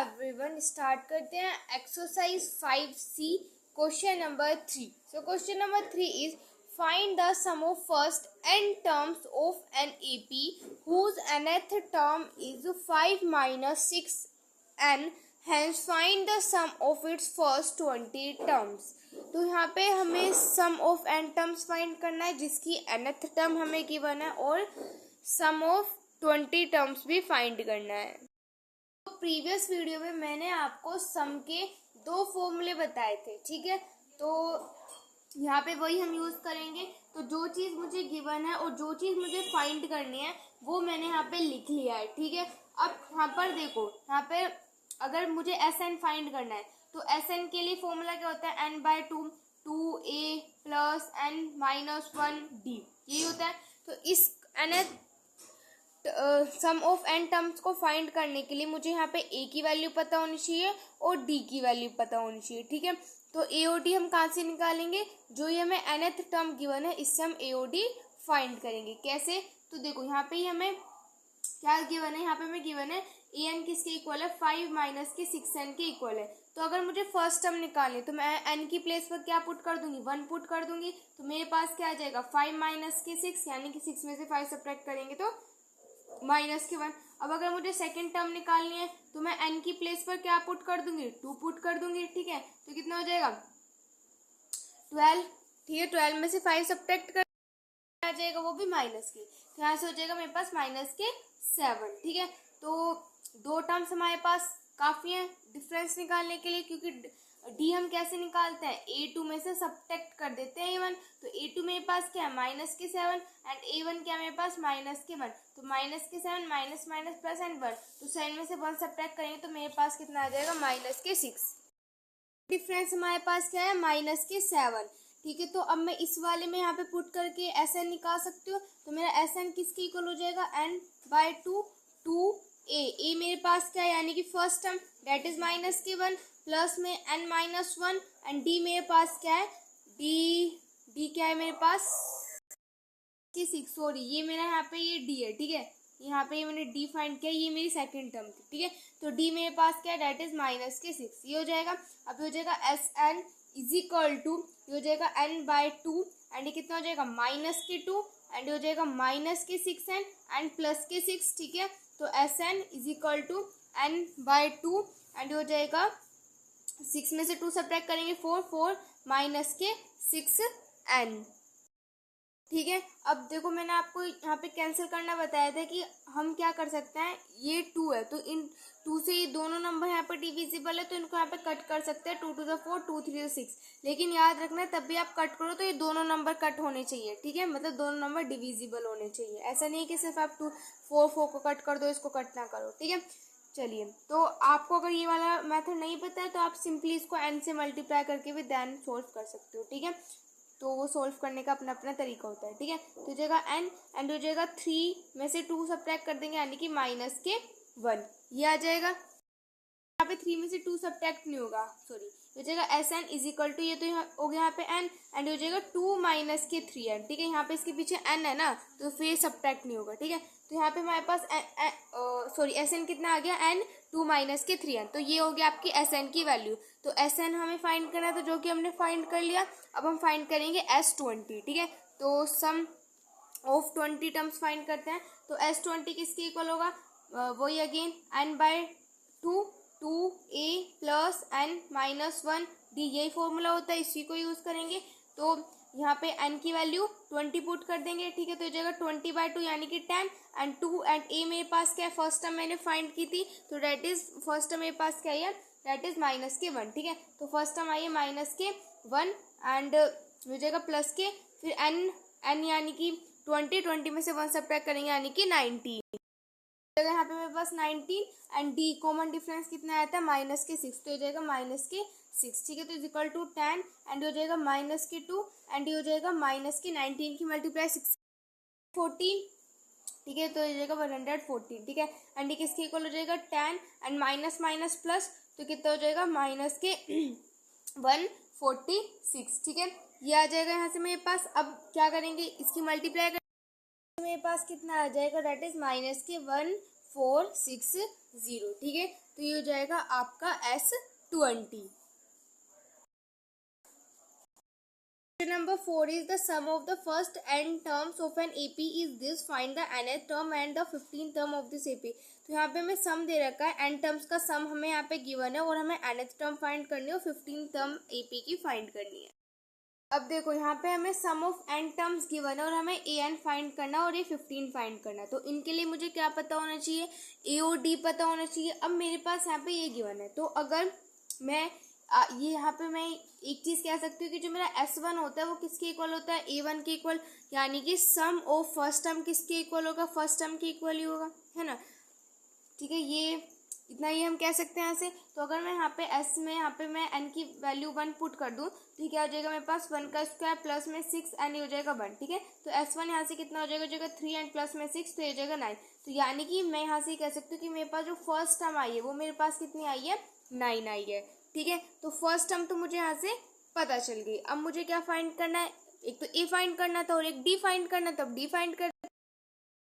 Everyone, start करते हैं exercise 5C question number 3। So question number 3 is find the sum of first n terms of an AP whose nth term is 5 minus 6n, hence find the sum of its first 20 terms। तो यहाँ पे हमें सम of n terms find करना है जिसकी nth term हमें given है और सम ऑफ 20 टर्म्स भी फाइंड करना है। तो प्रीवियस वीडियो में मैंने आपको सम के दो फॉर्मूले बताए थे, ठीक है। तो यहाँ पे वही हम यूज करेंगे। तो जो चीज़ मुझे गिवन है और जो चीज़ मुझे फाइंड करनी है वो मैंने यहाँ पे लिख लिया है, ठीक है। अब यहाँ पर देखो, यहाँ पे अगर मुझे Sn फाइंड करना है तो Sn के लिए फॉर्मूला क्या होता है, n/2 2a plus n minus 1d, यही होता है। तो इस nth sum of n terms को फाइंड करने के लिए मुझे यहाँ पे a की वैल्यू पता होनी चाहिए और d की वैल्यू पता होनी चाहिए, ठीक है। तो a और d हम कहाँ से निकालेंगे, जो ये हमें nth टर्म गिवन है इससे हम a और d फाइंड करेंगे। कैसे, तो देखो यहाँ पे हमें क्या गिवन है, यहाँ पे हमें गिवन है an किसके इक्वल है, 5 माइनस के 6n के इक्वल है। तो अगर मुझे फर्स्ट टर्म निकालनी तो मैं n की प्लेस पर क्या पुट कर दूंगी, 1 पुट कर दूंगी। तो मेरे पास क्या आ जाएगा, 5 माइनस के 6, यानी कि 6 में से 5 सब्ट्रैक्ट करेंगे तो माइनस के 1। अब अगर मुझे सेकंड टर्म निकालनी है तो मैं n की प्लेस पर क्या पुट कर दूंगी, 2 पुट कर दूंगी, ठीक है। तो कितना हो जाएगा, 12, ठीक है। 12 में से 5 सब्ट्रैक्ट कर आ जाएगा, वो भी माइनस की। तो यहाँ से हो जाएगा मेरे पास माइनस के 7, ठीक है। तो दो टर्म्स हमारे पास काफी है डिफरेंस निकालने के लिए, क्योंकि डी हम कैसे निकालते हैं, a2 में से सब्ट्रैक्ट कर देते हैं a1। तो a2 मेरे पास क्या है, माइनस के 7, एंड a1 क्या है मेरे पास, माइनस के 1। तो माइनस के 7 माइनस माइनस प्लस एंड 1, तो 7 में से 1 सब्ट्रैक्ट करेंगे तो मेरे पास कितना आ जाएगा, माइनस के 6। डिफरेंस हमारे पास क्या है, माइनस के 7, ठीक है। तो अब मैं इस वाले में यहाँ पे पुट करके Sn निकाल सकती हूँ। तो मेरा Sn किसके इक्वल हो जाएगा, n/2 2a मेरे पास क्या है, यानी कि first term debt is minus के 1 प्लस में n माइनस 1, एंड d मेरे पास क्या है, d क्या है मेरे पास कि 6, सॉरी ये मेरा यहाँ पे ये d है, ठीक है। यहाँ पे मैंने d फाइंड किया, ये मेरी सेकंड टर्म थी, ठीक है। तो d मेरे पास क्या है, डेट इज माइनस के 6, ये हो जाएगा। अब ये हो जाएगा Sn इज इक्वल टू, ये हो जाएगा n/2, एंड ये कितना हो जाएगा, माइनस के 2, एंड ये हो जाएगा माइनस के 6n एंड प्लस के 6, ठीक है। तो Sn is equal to n/2, and ये हो जाएगा 6 में से 2 सब्ट्रैक्ट करेंगे 4 माइनस के 6n, ठीक है। अब देखो मैंने आपको यहाँ पे कैंसिल करना बताया था कि हम क्या कर सकते हैं, ये 2 है तो इन 2 से ये दोनों नंबर यहाँ पे डिविजिबल है, तो इनको यहाँ पे कट कर सकते हैं, 2 to the 4 2 3 to 6। लेकिन याद रखना है तब भी आप कट करो तो ये दोनों नंबर कट होने चाहिए, ठीक है। मतलब दोनों नंबर डिविजिबल होने चाहिए, ऐसा नहीं कि सिर्फ आप 4 को कट कर दो, इसको कट ना करो, ठीक है। चलिए, तो आपको अगर ये वाला मेथड नहीं पता है तो आप सिंपली इसको n से मल्टीप्लाई करके भी देन सोल्व कर सकते हो, ठीक है। तो वो सोल्व करने का अपना अपना तरीका होता है, ठीक है। तो हो जाएगा n, एंड हो जाएगा 3 में से 2 सब्ट्रैक्ट कर देंगे, यानी कि माइनस के 1, ये आ जाएगा। यहाँ पे 3 में से 2 सब्ट्रैक्ट नहीं होगा, सॉरी, हो जाएगा Sn इज इक्वल टू, ये तो हो गया यहाँ पे n, एंड हो जाएगा 2 माइनस के 3n, ठीक है। यहाँ पे इसके पीछे n है ना, तो फिर सब्ट्रैक्ट नहीं होगा, ठीक है। तो यहाँ पे हमारे पास सॉरी Sn कितना आ गया, n 2 माइनस के 3n, तो ये हो गया आपकी Sn की वैल्यू। तो Sn हमें फाइंड करना है, तो जो कि हमने फाइंड कर लिया। अब हम फाइंड करेंगे S20, ठीक है। तो सम ऑफ 20 टर्म्स फाइंड करते हैं। तो S20 किसके इक्वल होगा, वही again n/2 2a plus n minus 1d, यही फॉर्मूला होता है, इसी को यूज करेंगे। तो यहाँ पे n की वैल्यू 20 पुट कर देंगे, ठीक है। तो हो जाएगा 20/2 यानी कि 10, एंड 2 एंड a मेरे पास क्या है, फर्स्ट टर्म मैंने फाइंड की थी, तो डेट इज फर्स्ट टर्म मेरे पास क्या है, डेट इज माइनस के 1, ठीक है। तो फर्स्ट टर्म आई है माइनस के 1, एंड हो जाएगा प्लस के, फिर n यानी कि 20 में से 1 सब्ट्रैक्ट करेंगे, यानी कि 19। यहाँ पे मेरे पास 19, एंड d कॉमन डिफरेंस कितना आया था, माइनस के 6, तो हो जाएगा माइनस के 6, ठीक है। तो इज इक्वल टू 10, एंड हो जाएगा माइनस के 2, एंड ये हो जाएगा माइनस के 19 की मल्टीप्लाई 6 14, ठीक है। तो हो जाएगा 114, ठीक है। एंड ये किसके इक्वल हो जाएगा, 10 एंड माइनस माइनस प्लस, तो कितना हो जाएगा, माइनस के 146, ठीक है। ये आ जाएगा यहाँ से मेरे पास। अब क्या करेंगे, इसकी मल्टीप्लाई मेरे पास कितना आ जाएगा, डेट इज माइनस के 460, ठीक है। तो ये हो जाएगा आपका S20। Question number 4 is the sum of the first n terms of an AP is this. Find the nth term and the 15th term of this AP. तो यहाँ पे हमें सम दे रखा है, n टर्म्स का सम हमें यहाँ पे गिवन है और हमें nth टर्म फाइंड करनी है और 15th टर्म AP की फाइंड करनी है। अब देखो यहाँ पे हमें सम ऑफ n टर्म्स गिवन है और हमें an फाइंड करना है और ये 15 फाइंड करना है। तो इनके लिए मुझे क्या पता होना चाहिए, a और d पता होना चाहिए। अब मेरे पास यहाँ पे ये गिवन है, तो अगर मैं ये यहाँ पे मैं एक चीज कह सकती हूँ कि जो मेरा S1 होता है वो किसके इक्वल होता है, A1 के इक्वल, यानी कि सम ऑफ फर्स्ट टर्म किसके इक्वल होगा, फर्स्ट टर्म के इक्वल ही होगा, है ना। ठीक है, ये इतना ही हम कह सकते हैं यहाँ से। तो अगर मैं यहाँ पे S में यहाँ पे मैं n की वैल्यू 1 पुट कर दूँ तो क्या हो जाएगा मेरे पास 1 का स्क्वायर प्लस में 6 n हो जाएगा 1, ठीक है। तो S1 यहाँ से कितना हो जाएगा 3 n प्लस में 6 तो ये हो जाएगा 9। तो यानी कि मैं यहाँ से कह सकती हूँ कि मेरे पास जो फर्स्ट टर्म आई है वो मेरे पास कितनी आई है, 9 आई है, ठीक है। तो फर्स्ट टर्म तो मुझे यहाँ से पता चल गई। अब मुझे क्या फाइंड करना है, एक तो ए फाइंड करना था और एक डी फाइंड करना था। अब डी फाइंड कर,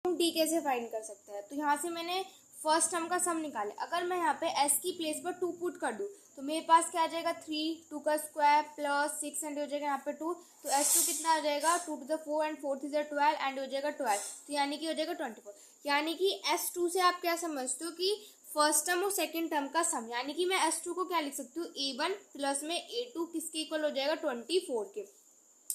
डी कैसे फाइंड कर सकते हैं, तो यहाँ से मैंने फर्स्ट टर्म का सम निकाले। अगर मैं यहाँ पे एस की प्लेस पर 2 पुट कर दूँ तो मेरे पास क्या आ जाएगा 3, 2 का स्क्वायर प्लस 6 एंड हो जाएगा यहाँ पे 2। तो S2 कितना आ जाएगा 2 to the 4 and 4 to the 12 and हो जाएगा 12, तो यानी कि हो जाएगा 24। यानी कि S2 से आप क्या समझते हो कि फर्स्ट टर्म और सेकंड टर्म का सम, यानी कि मैं S2 को क्या लिख सकती हूँ, A1 प्लस में A2 किसके इक्वल हो जाएगा 24 के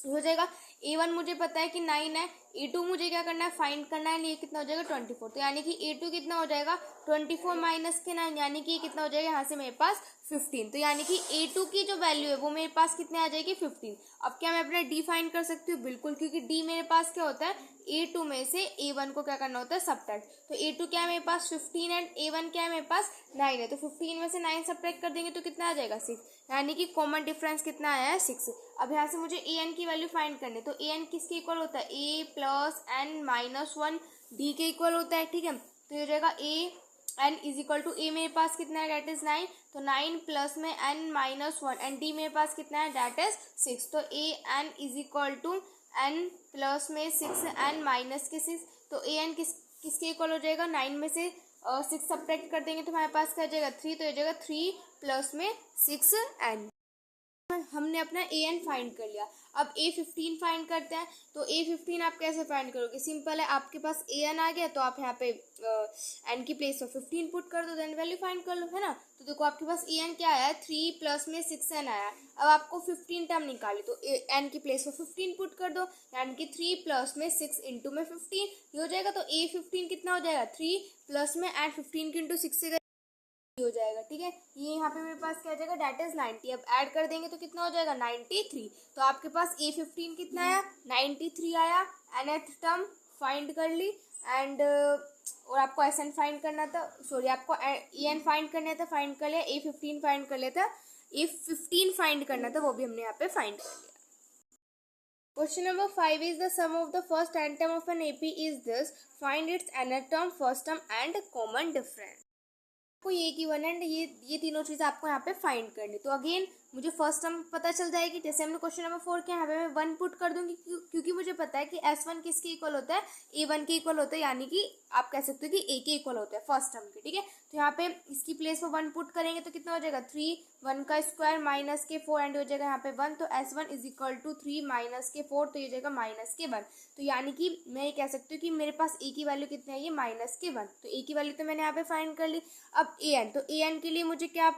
हो जाएगा। A1 मुझे पता है कि 9 है, A2 मुझे क्या करना है फाइंड करना है, ये कितना हो जाएगा 24। तो यानी कि A2 कितना हो जाएगा 24 माइनस के 9, यानी कि ये कितना हो जाएगा यहाँ से मेरे पास 15। तो यानी कि A2 की जो वैल्यू है वो मेरे पास कितने आ जाएगी 15। अब क्या मैं अपना D फाइंड कर सकती हूँ, बिल्कुल, क्योंकि D मेरे पास क्या होता है A2 में से A1 को क्या करना होता है सब्ट्रैक्ट। तो A2 क्या है मेरे पास 15 एंड A1 क्या है मेरे पास 9 है। तो 15 में से 9 सब्ट्रैक्ट कर देंगे तो कितना आ जाएगा 6, यानी कि कॉमन डिफरेंस कितना आया है 6। अब यहाँ से मुझे an की वैल्यू फाइंड करनी है। तो an किसके इक्वल होता है, a plus n minus 1 d के इक्वल होता है, ठीक है। तो ये हो जाएगा a n is equal to a मेरे पास कितना है डेट इज 9, तो 9 प्लस में n माइनस 1 एंड d मेरे पास कितना है डेट इज 6। तो a n is equal to n plus में 6 n माइनस के 6। तो a n किसके इक्वल हो जाएगा, 9 में से 6 सब्ट्रैक्ट कर देंगे तो हमारे पास क्या हो जाएगा 3, तो हो जाएगा 3 प्लस में 6 n। हमने अपना an फाइंड कर लिया। अब a15 फाइंड करते हैं। तो a15 आप कैसे फाइंड करोगे, सिंपल है, आपके पास an आ गया तो आप यहाँ पे n की प्लेस पर 15 पुट कर दो, देन वैल्यू फाइंड कर लो, है ना। तो देखो आपके पास an क्या आया है 3 प्लस में 6n आया। अब आपको 15 टर्म निकाली तो n की प्लेस पर 15 पुट कर दो, यानी कि 3 प्लस में 6 इंटू में 15 ये हो जाएगा। तो a15 कितना हो जाएगा 3 प्लस में एंड 15 इंटू 6 से हो जाएगा, ठीक है। ये यहाँ पे मेरे पास क्या हो जाएगा डेट इज 90। अब ऐड कर देंगे तो कितना हो जाएगा 93। तो आपके पास a15 कितना आया 93 आया। nth टर्म फाइंड कर ली एंड और आपको SN फाइंड करना था, सॉरी आपको EN फाइंड करना था, फाइंड कर लिया। a15 फाइंड कर लिया था, a15 फाइंड करना था, वो भी हमने यहाँ पे फाइंड कर लिया। Question number 5 is the sum of the first n term of an AP is this. Find its nth term, first term and common difference. आपको ये गिवन है, ये तीनों चीज़ें आपको यहाँ पे फाइंड करनी। तो अगेन मुझे फर्स्ट टर्म पता चल जाएगी, जैसे हमने क्वेश्चन नंबर 4 के यहाँ पे मैं 1 पुट कर दूंगी, क्योंकि मुझे पता है कि S1 किसके इक्वल होता है A1 के इक्वल होता है, यानी कि आप कह सकते हो कि A के इक्वल होता है फर्स्ट टर्म के, ठीक है। तो यहाँ पे इसकी प्लेस पर 1 पुट करेंगे तो कितना हो जाएगा 3, 1 का स्क्वायर माइनस के 4 एंड हो जाएगा यहाँ पे 1। तो S1 is equal to 3 minus के 4, तो ये जाएगा माइनस के 1। तो यानी कि मैं ये कह सकती हूँ कि मेरे पास A की वैल्यू कितनी है, ये माइनस के 1। तो A की वैल्यू तो मैंने यहाँ पे फाइंड कर ली। अब an, तो an के लिए मुझे क्या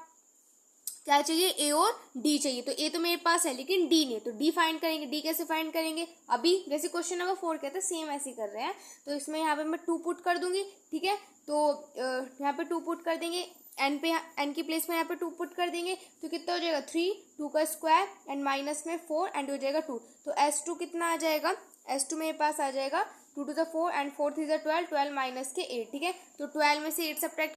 चाहिए, a और d चाहिए। तो a तो मेरे पास है लेकिन d नहीं, तो d फाइंड करेंगे। d कैसे फाइंड करेंगे, अभी जैसे क्वेश्चन नंबर 4 कहते हैं सेम ऐसे कर रहे हैं। तो इसमें यहाँ पे मैं 2 पुट कर दूंगी, ठीक है। तो यहाँ पे 2 पुट कर देंगे, n की प्लेस में यहाँ पे 2 पुट कर देंगे तो कितना हो जाएगा 3, 2 का स्क्वायर एंड माइनस में 4 एंड हो जाएगा 2। तो S2 कितना आ जाएगा, S2 मेरे पास आ जाएगा 2 to the 4 and 4 3 the 12, 12 minus के 8, ठीक है। तो 12 में से 8 सब्ट्रैक्ट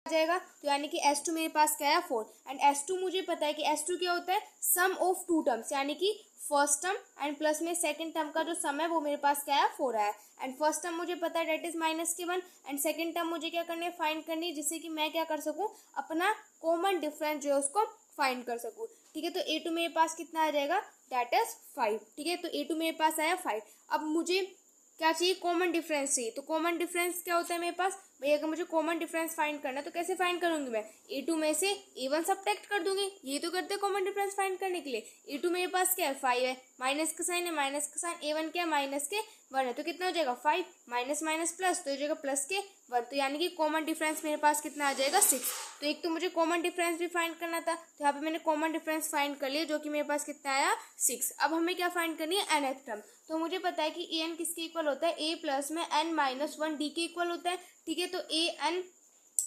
जाएगा, तो यानी कि S2 मेरे पास क्या है 4 एंड S2 मुझे पता है कि S2 क्या होता है सम ऑफ 2 टर्म्स, यानी कि फर्स्ट टर्म एंड प्लस में सेकंड टर्म का जो सम है वो मेरे पास क्या है 4 है। एंड फर्स्ट टर्म मुझे पता है डेट इज माइनस के 1 एंड सेकंड टर्म मुझे क्या करनी है फाइंड करनी है, जिससे कि मैं क्या कर सकूं अपना कॉमन डिफरेंस जो है उसको फाइंड कर सकूं, ठीक है। तो A2 मेरे पास कितना आ जाएगा डेट इज 5, ठीक है। तो A2 मेरे पास आया 5। अब मुझे क्या चाहिए, कॉमन डिफरेंस चाहिए। तो कॉमन डिफरेंस क्या होता है मेरे पास भाई अगर मुझे कॉमन डिफरेंस फाइंड करना है तो कैसे फाइंड करूंगी मैं, a2 में से a1 सब्ट्रैक्ट कर दूंगी, ये तो करते हैं कॉमन डिफरेंस फाइंड करने के लिए। a2 मेरे पास क्या है 5 है, माइनस का साइन है, माइनस का साइन, a1 क्या है माइनस के 1 है, तो कितना हो जाएगा 5 माइनस माइनस प्लस, तो हो जाएगा प्लस के 1, तो यानी कि कॉमन डिफरेंस मेरे पास कितना आ जाएगा 6। तो एक तो मुझे कॉमन डिफरेंस भी फाइंड करना था, तो यहाँ पे मैंने कॉमन डिफरेंस फाइंड कर लिया जो कि मेरे पास कितना आया 6। अब हमें क्या फाइंड करनी है nth टर्म, तो मुझे पता है कि an किसके इक्वल होता है, a प्लस में n माइनस 1 d के इक्वल होता है, ठीक है। तो an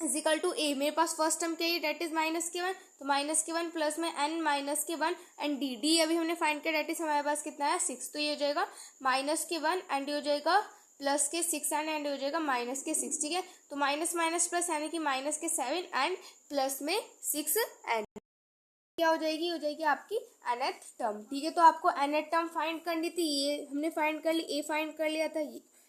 is equal to a, मेरे पास फर्स्ट टर्म क्या है डेट इज माइनस के 1, तो माइनस के 1 प्लस में n माइनस के 1 एंड d अभी हमने फाइंड किया डेट इज हमारे पास कितना है 6, तो ये हो जाएगा माइनस के 1 एंड ये हो जाएगा प्लस के 6 एंड हो जाएगा माइनस के 6, ठीक है। तो माइनस माइनस प्लस यानी कि माइनस के 7 एंड प्लस में 6 एंड क्या हो जाएगी आपकी nth टर्म, ठीक है। तो आपको nth टर्म फाइंड करनी थी, ये हमने फाइंड कर ली, a फाइंड कर लिया था,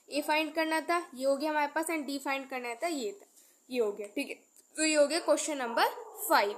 a फाइंड करना था, ये हो गया हमारे पास, एंड d फाइंड करना था, ये था, ये हो गया, ठीक है। तो ये हो गया क्वेश्चन नंबर 5।